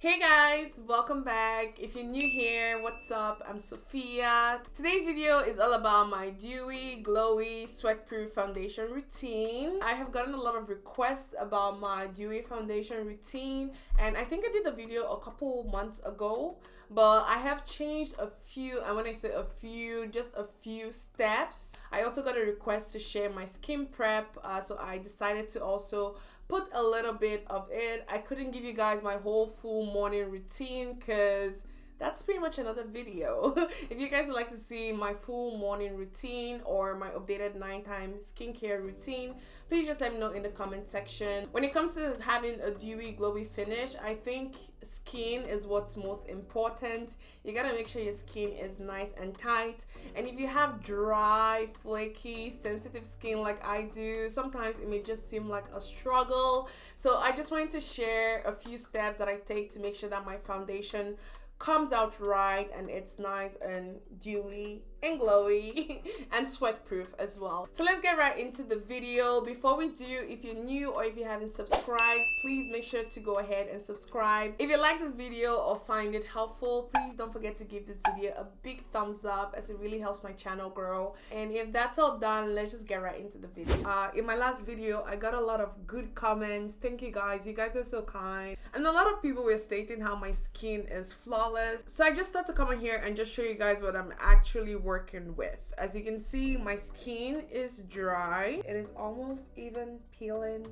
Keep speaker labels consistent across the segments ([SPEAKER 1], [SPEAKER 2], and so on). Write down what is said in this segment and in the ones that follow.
[SPEAKER 1] Hey guys, welcome back. If you're new here, what's up? I'm Sophia. Today's video is all about my Dewy Glowy Sweatproof foundation routine. I have gotten a lot of requests about my Dewy foundation routine, and I think I did the video a couple months ago, but I have changed a few, and when I say a few, just a few steps. I also got a request to share my skin prep, so I decided to also put a little bit of it. I couldn't give you guys my whole full morning routine because that's pretty much another video. If you guys would like to see my full morning routine or my updated 9-time skincare routine, please just let me know in the comment section. When it comes to having a dewy glowy finish, I think skin is what's most important. You gotta make sure your skin is nice and tight, and if you have dry, flaky, sensitive skin like I do, sometimes it may just seem like a struggle. So I just wanted to share a few steps that I take to make sure that my foundation comes out right and it's nice and dewy and glowy and sweat proof as well. So let's get right into the video. Before we do, if you're new or if you haven't subscribed, please make sure to go ahead and subscribe. If you like this video or find it helpful, please don't forget to give this video a big thumbs up, as it really helps my channel grow. And if that's all done, let's just get right into the video. In my last video, I got a lot of good comments. Thank you guys are so kind, and a lot of people were stating how my skin is flawless. So I just thought to come in here and just show you guys what I'm actually working with. As you can see, my skin is dry. It is almost even peeling.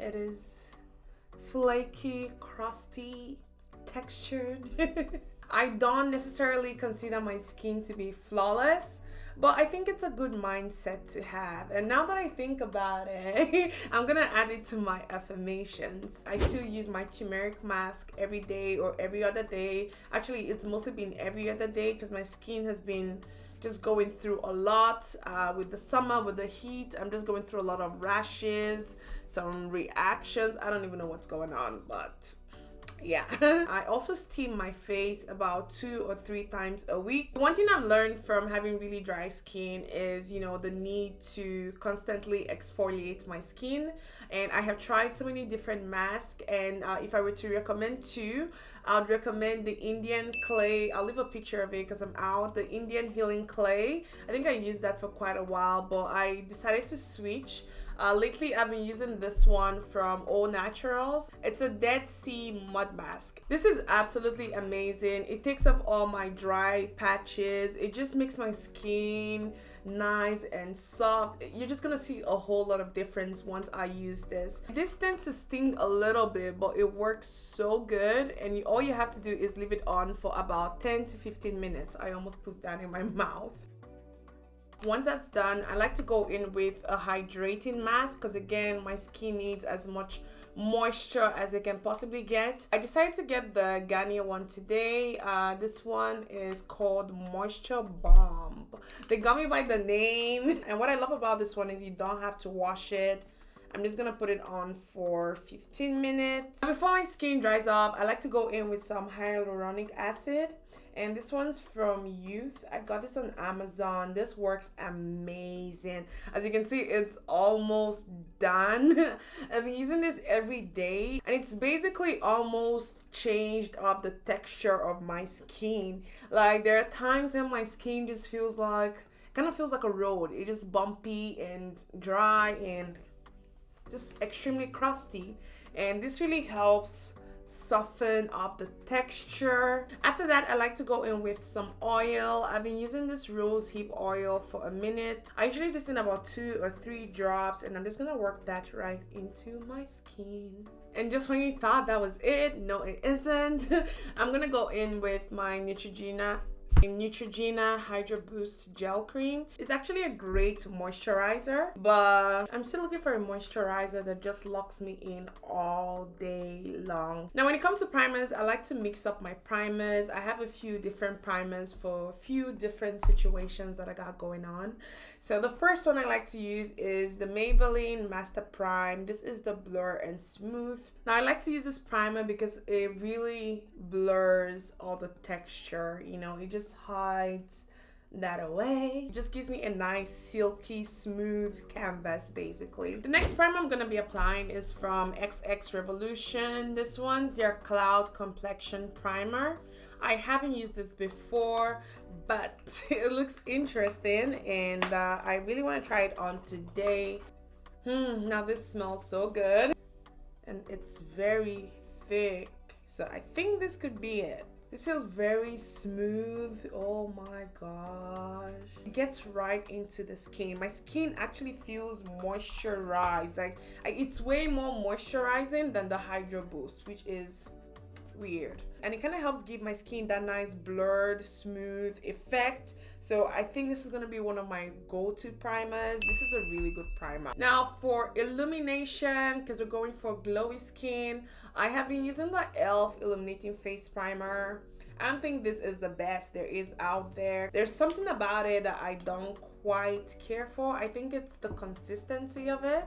[SPEAKER 1] It is flaky, crusty, textured. I don't necessarily consider my skin to be flawless, but I think it's a good mindset to have. And now that I think about it, I'm gonna add it to my affirmations. I still use my turmeric mask every day or every other day. Actually, it's mostly been every other day because my skin has been just going through a lot with the summer, with the heat. I'm just going through a lot of rashes, some reactions. I don't even know what's going on, but yeah. I also steam my face about 2 or 3 times a week. One thing I've learned from having really dry skin is, you know, the need to constantly exfoliate my skin. And I have tried so many different masks, and if I were to recommend 2, I'd recommend the Indian clay. I'll leave a picture of it because I'm out. The Indian healing clay. I think I used that for quite a while, but I decided to switch. Lately, I've been using this one from All Naturals. It's a Dead Sea mud mask. This is absolutely amazing. It takes up all my dry patches. It just makes my skin nice and soft. You're just gonna see a whole lot of difference once I use this. This tends to sting a little bit, but it works so good, and all you have to do is leave it on for about 10 to 15 minutes. I almost put that in my mouth. Once that's done, I like to go in with a hydrating mask because, again, my skin needs as much moisture as it can possibly get. I decided to get the Garnier one today. This one is called Moisture Balm. They got me by the name, and what I love about this one is you don't have to wash it. I'm just gonna put it on for 15 minutes. Before my skin dries up, I like to go in with some hyaluronic acid. And this one's from Yeouth. I got this on Amazon. This works amazing. As you can see, it's almost done. I've been using this every day, and it's basically almost changed up the texture of my skin. Like, there are times when my skin just feels like, kind of feels like a road. It's just bumpy and dry and just extremely crusty, and this really helps soften up the texture. After that, I like to go in with some oil. I've been using this Rosehip oil for a minute. I usually just in about 2 or 3 drops, and I'm just gonna work that right into my skin. And just when you thought that was it, no, it isn't. I'm gonna go in with my Neutrogena Hydroboost gel cream. It's actually a great moisturizer, but I'm still looking for a moisturizer that just locks me in all day long. Now, when it comes to primers, I like to mix up my primers. I have a few different primers for a few different situations that I got going on. So the first one I like to use is the Maybelline Master Prime. This is the Blur and Smooth. Now, I like to use this primer because it really blurs all the texture. You know, it just hides that away. It just gives me a nice silky smooth canvas basically. The next primer I'm gonna be applying is from XXrevolution. This one's their Cloud Complexion primer. I haven't used this before, but it looks interesting, and I really want to try it on today. Now this smells so good, and it's very thick, so I think this could be it. This feels very smooth. Oh my gosh. It gets right into the skin. My skin actually feels moisturized. Like, it's way more moisturizing than the Hydroboost, which is weird. And it kind of helps give my skin that nice blurred, smooth effect. So I think this is going to be one of my go-to primers. This is a really good primer. Now for illumination, because we're going for glowy skin, I have been using the e.l.f. Illuminating Face Primer. I don't think this is the best there is out there. There's something about it that I don't quite care for. I think it's the consistency of it.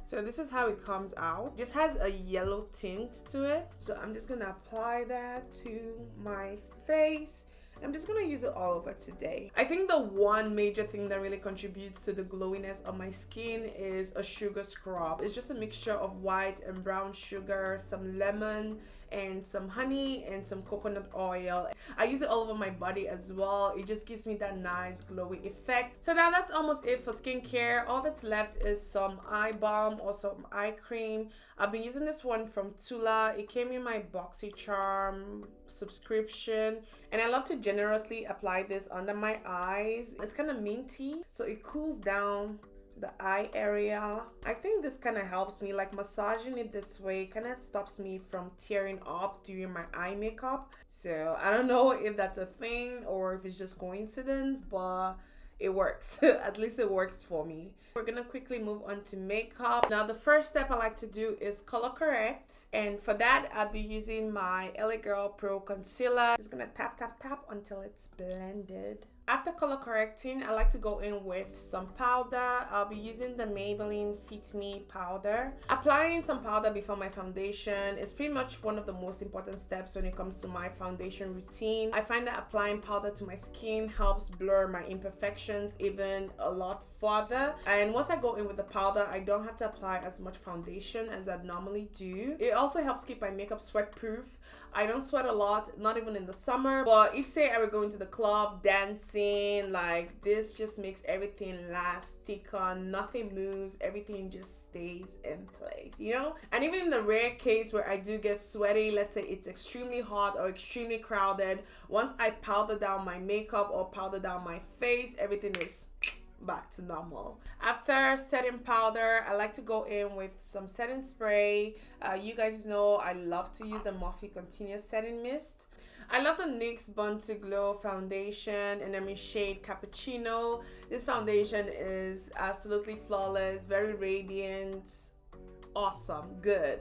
[SPEAKER 1] So this is how it comes out. Just has a yellow tint to it. So I'm just gonna apply that to my face. I'm just gonna use it all over today. I think the one major thing that really contributes to the glowiness of my skin is a sugar scrub. It's just a mixture of white and brown sugar, some lemon, and some honey and some coconut oil. I use it all over my body as well. It just gives me that nice glowy effect. So now that's almost it for skincare. All that's left is some eye balm or some eye cream. I've been using this one from Tylor. It came in my BoxyCharm subscription, and I love to generously apply this under my eyes. It's kind of minty, so it cools down the eye area. I think this kind of helps me, like massaging it this way kind of stops me from tearing up during my eye makeup. So I don't know if that's a thing or if it's just coincidence, but it works. At least it works for me. We're gonna quickly move on to makeup. Now the first step I like to do is color correct, and for that I'll be using my LA Girl Pro Concealer. Just gonna tap tap tap until it's blended. After color correcting, I like to go in with some powder. I'll be using the Maybelline Fit Me powder. Applying some powder before my foundation is pretty much one of the most important steps when it comes to my foundation routine. I find that applying powder to my skin helps blur my imperfections even a lot further. And once I go in with the powder, I don't have to apply as much foundation as I normally do. It also helps keep my makeup sweat proof. I don't sweat a lot, not even in the summer, but if say I were going to the club, dancing, like this just makes everything last, stick on, nothing moves, everything just stays in place, you know? And even in the rare case where I do get sweaty, let's say it's extremely hot or extremely crowded, once I powder down my makeup or powder down my face, everything is back to normal. After setting powder, I like to go in with some setting spray. You guys know I love to use the Morphe Continuous Setting Mist. I love the NYX Born to Glow foundation, and I'm in shade Cappuccino. This foundation is absolutely flawless, very radiant, awesome, good.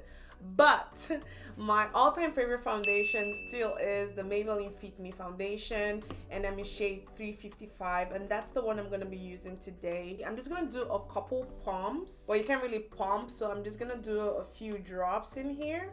[SPEAKER 1] But my all-time favorite foundation still is the Maybelline Fit Me foundation, and I'm in shade 355, and that's the one I'm going to be using today. I'm just going to do a couple pumps. Well, you can't really pump, so I'm just going to do a few drops in here.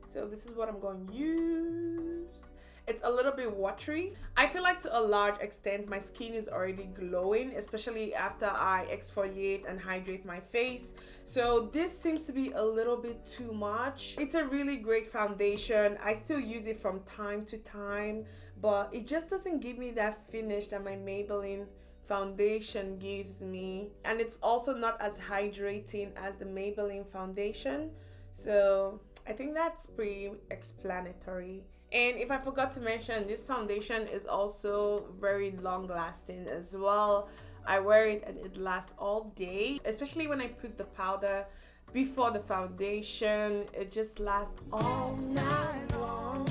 [SPEAKER 1] So this is what I'm going to use. It's a little bit watery. I feel like to a large extent my skin is already glowing, especially after I exfoliate and hydrate my face. So this seems to be a little bit too much. It's a really great foundation. I still use it from time to time, but it just doesn't give me that finish that my Maybelline foundation gives me. And it's also not as hydrating as the Maybelline foundation. So I think that's pretty explanatory. And if I forgot to mention, this foundation is also very long lasting as well. I wear it and it lasts all day, especially when I put the powder before the foundation. It just lasts all night long.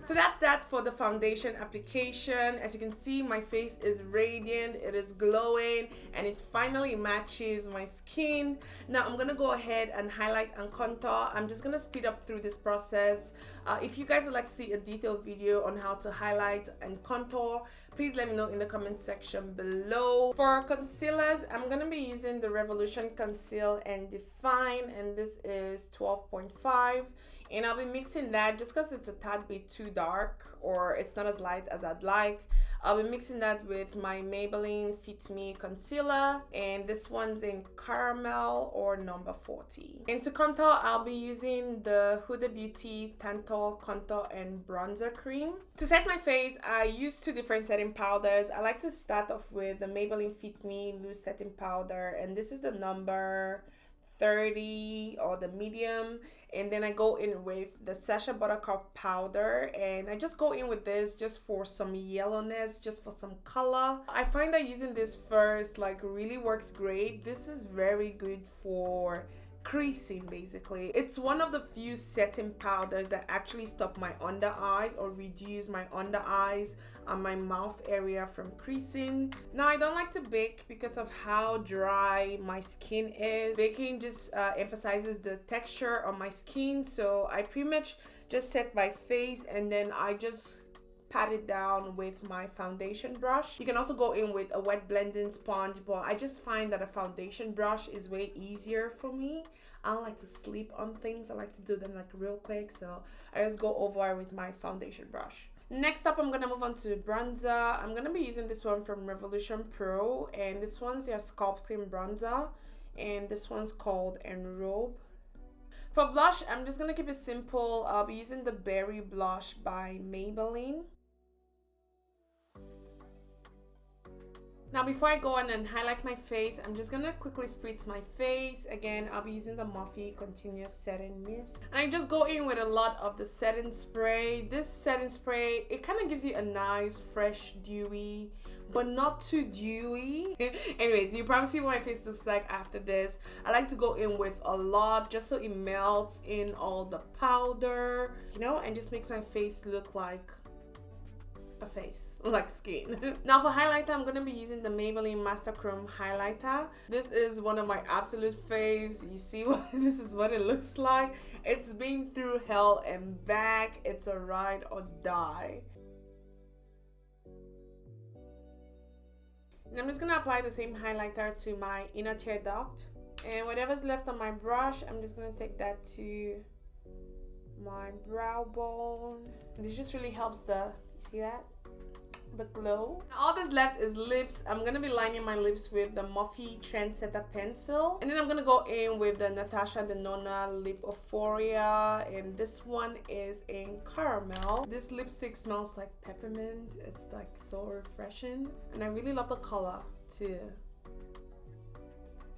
[SPEAKER 1] So that's that for the foundation application. As you can see, my face is radiant, it is glowing, and it finally matches my skin. Now I'm gonna go ahead and highlight and contour. I'm just gonna speed up through this process. If you guys would like to see a detailed video on how to highlight and contour, please let me know in the comment section below. For concealers, I'm gonna be using the Revolution Conceal and Define, and this is 12.5. and I'll be mixing that just because it's a tad bit too dark or it's not as light as I'd like. I'll be mixing that with my Maybelline Fit Me concealer, and this one's in caramel or number 40. And to contour, I'll be using the Huda Beauty Tantour contour and bronzer cream. To set my face, I use two different setting powders. I like to start off with the Maybelline Fit Me loose setting powder, and this is the number 30 or the medium, and then I go in with the Sacha Buttercup powder, and I just go in with this just for some yellowness, just for some color. I find that using this first like really works great. This is very good for creasing. Basically, it's one of the few setting powders that actually stop my under eyes or reduce my under eyes and my mouth area from creasing. Now, I don't like to bake because of how dry my skin is. Baking just emphasizes the texture on my skin, so I pretty much just set my face and then I just pat it down with my foundation brush. You can also go in with a wet blending sponge, but I just find that a foundation brush is way easier for me. I don't like to sleep on things. I like to do them like real quick, so I just go over with my foundation brush. Next up, I'm gonna move on to bronzer. I'm gonna be using this one from Revolution Pro, and this one's their Sculpting bronzer, and this one's called Enrobe. For blush, I'm just gonna keep it simple. I'll be using the Berry Blush by Maybelline. Now, before I go on and highlight my face, I'm just gonna quickly spritz my face. Again, I'll be using the Morphe Continuous Setting Mist. And I just go in with a lot of the setting spray. This setting spray, it kind of gives you a nice, fresh, dewy, but not too dewy. Anyways, you probably see what my face looks like after this. I like to go in with a lot just so it melts in all the powder, you know, and just makes my face look like a face, like skin. Now for highlighter, I'm gonna be using the Maybelline Master Chrome highlighter. This is one of my absolute faves. You see what this is what it looks like. It's been through hell and back. It's a ride or die. And I'm just gonna apply the same highlighter to my inner tear duct, and whatever's left on my brush, I'm just gonna take that to my brow bone. This just really helps the, you see that? The glow. Now, all that's left is lips. I'm gonna be lining my lips with the Morphe Trendsetter pencil, and then I'm gonna go in with the Natasha Denona Lip Euphoria, and this one is in caramel. This lipstick smells like peppermint. It's like so refreshing, and I really love the color too.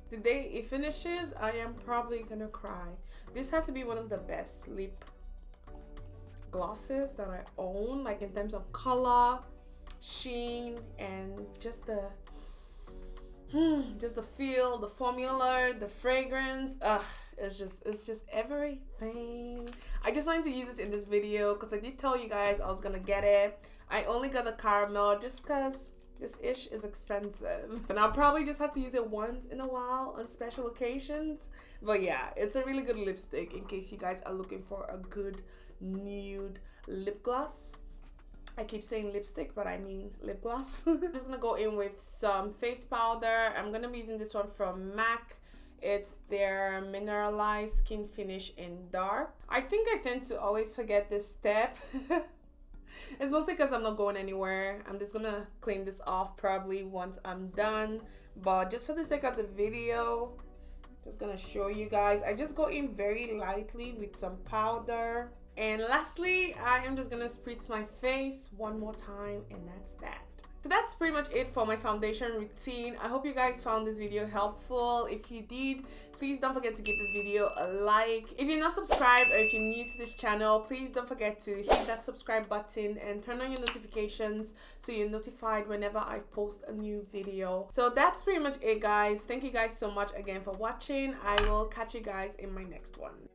[SPEAKER 1] The day it finishes, I am probably gonna cry. This has to be one of the best lip glosses that I own, like in terms of color, sheen, and just the feel, the formula, the fragrance. It's just everything. I just wanted to use this in this video because I did tell you guys I was gonna get it. I only got the caramel just because this ish is expensive, and I'll probably just have to use it once in a while on special occasions. But yeah, it's a really good lipstick in case you guys are looking for a good nude lip gloss. I keep saying lipstick, but I mean lip gloss. I'm just gonna go in with some face powder. I'm gonna be using this one from MAC. It's their mineralized skin finish in dark. I think I tend to always forget this step. It's mostly because I'm not going anywhere. I'm just gonna clean this off probably once I'm done, but just for the sake of the video, just gonna show you guys. I just go in very lightly with some powder. And lastly, I am just gonna spritz my face one more time, and that's that. So that's pretty much it for my foundation routine. I hope you guys found this video helpful. If you did, please don't forget to give this video a like. If you're not subscribed or if you're new to this channel, please don't forget to hit that subscribe button and turn on your notifications so you're notified whenever I post a new video. So that's pretty much it, guys. Thank you guys so much again for watching. I will catch you guys in my next one.